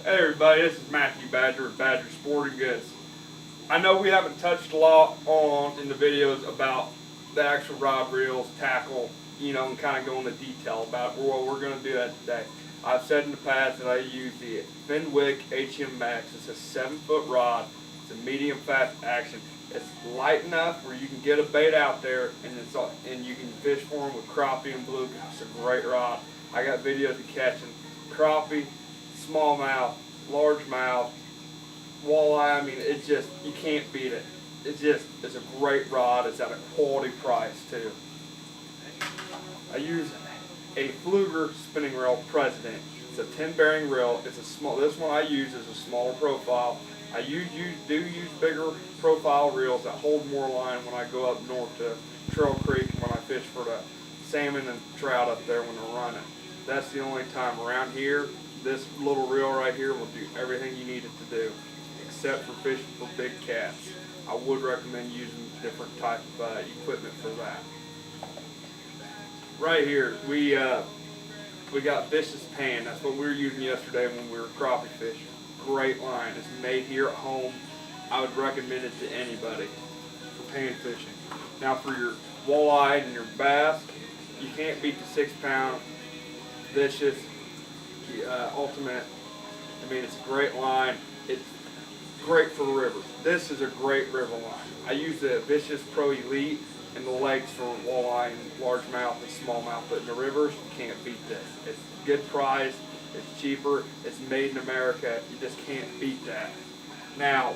Hey everybody, this is Matthew Badger with Badger Sporting Goods. I know we haven't touched a lot on in the videos about the actual rod reels, tackle, and kind of go into detail about it. Well, we're going to do that today. I've said in the past that I use the Fenwick HM Max. It's a 7-foot rod. It's a medium fast action. It's light enough where you can get a bait out there and you can fish for them with crappie and bluegill. It's a great rod. I got videos of catching crappie, smallmouth, largemouth, walleye. I mean, it's just, you can't beat it. It's a great rod. It's at a quality price too. I use a Pflueger spinning reel President. It's a 10-bearing reel. It's a small. This one I use is a smaller profile. I do use bigger profile reels that hold more line when I go up north to Trail Creek when I fish for the salmon and trout up there when they're running. That's the only time. Around here, this little reel right here will do everything you need it to do, except for fishing for big cats. I would recommend using different type of equipment for that. Right here, we got Vicious Pan. That's what we were using yesterday when we were crappie fishing. Great line. It's made here at home. I would recommend it to anybody for pan fishing. Now for your walleye and your bass, you can't beat the 6-pound Vicious Ultimate. I mean, it's a great line. It's great for rivers. This is a great river line. I use the Vicious Pro Elite in the lakes for walleye and largemouth and smallmouth, but in the rivers, you can't beat this. It's a good price. It's cheaper. It's made in America. You just can't beat that. Now,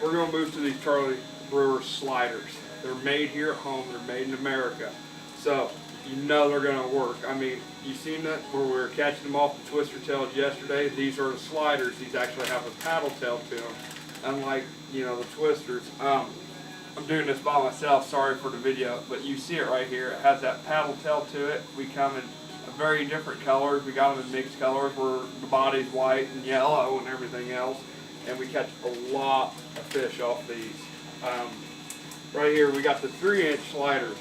we're going to move to these Charlie Brewer sliders. They're made here at home. They're made in America. So, you know they're going to work. I mean, you seen that where we were catching them off the twister tails yesterday? These are the sliders. These actually have a paddle tail to them, unlike, the twisters. I'm doing this by myself, sorry for the video, but you see it right here. It has that paddle tail to it. We come in very different colors. We got them in mixed colors where the body's white and yellow and everything else, and we catch a lot of fish off these. Right here we got the 3-inch sliders.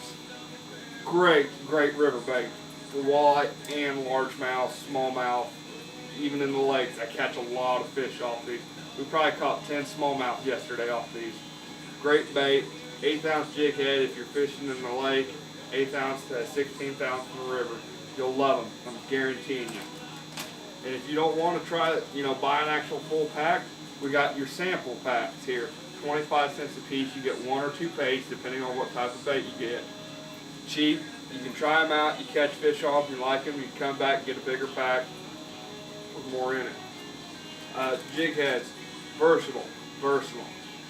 Great river bait for walleye and largemouth, smallmouth, even in the lakes. I catch a lot of fish off these. We probably caught 10 smallmouth yesterday off these. Great bait, 1/8 ounce jig head if you're fishing in the lake, 1/8 ounce to 1/16 ounce in the river. You'll love them, I'm guaranteeing you. And if you don't want to try, buy an actual full pack, we got your sample packs here. 25 cents a piece. You get 1 or 2 baits depending on what type of bait you get. Cheap. You can try them out. You catch fish off. You like them. You can come back and get a bigger pack with more in it. Jig heads. Versatile.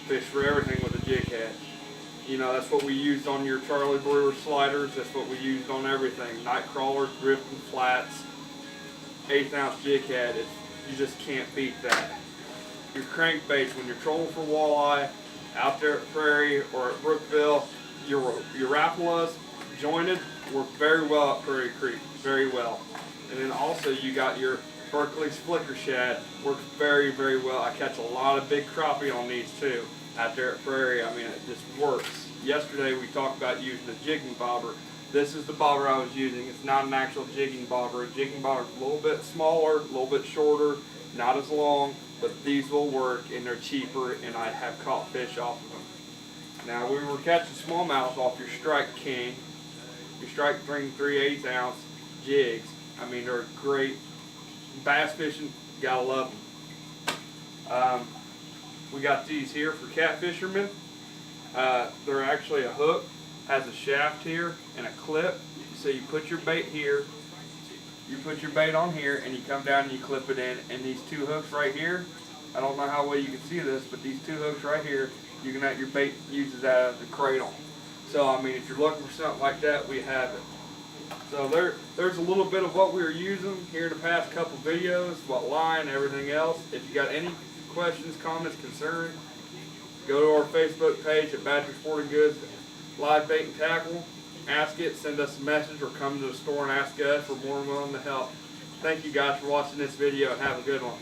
Fish for everything with a jig head. That's what we used on your Charlie Brewer sliders. That's what we used on everything. Night crawlers, drifting flats, 1/8 ounce jig head. You just can't beat that. Your crankbaits, when you're trolling for walleye out there at Prairie or at Brookville, your Rapalas jointed work very well at Prairie Creek, very well. And then also you got your Berkeley's Flicker Shad, works very well. I catch a lot of big crappie on these too out there at Prairie. I mean, it just works. Yesterday we talked about using a jigging bobber. This is the bobber I was using. It's not an actual jigging bobber. A jigging bobber is a little bit smaller, a little bit shorter, not as long, but these will work and they're cheaper, and I have caught fish off of them. Now we were catching smallmouth off your Strike King, your Strike King 3/8 ounce jigs. I mean, they're great. Bass fishing, gotta love them. We got these here for cat fishermen. They're actually a hook, has a shaft here and a clip. So you put your bait here, you put your bait on here, and you come down and you clip it in. And these 2 hooks right here, I don't know how well you can see this, but these 2 hooks right here, you can have your bait uses that as a cradle. So I mean, if you're looking for something like that, we have it. So there's a little bit of what we were using here in the past couple videos, what line, everything else. If you got any questions, comments, concerns, go to our Facebook page at Badger Sporting Goods, Live Bait and Tackle. Ask it, send us a message, or come to the store and ask us. We're more than willing to help. Thank you guys for watching this video, and have a good one.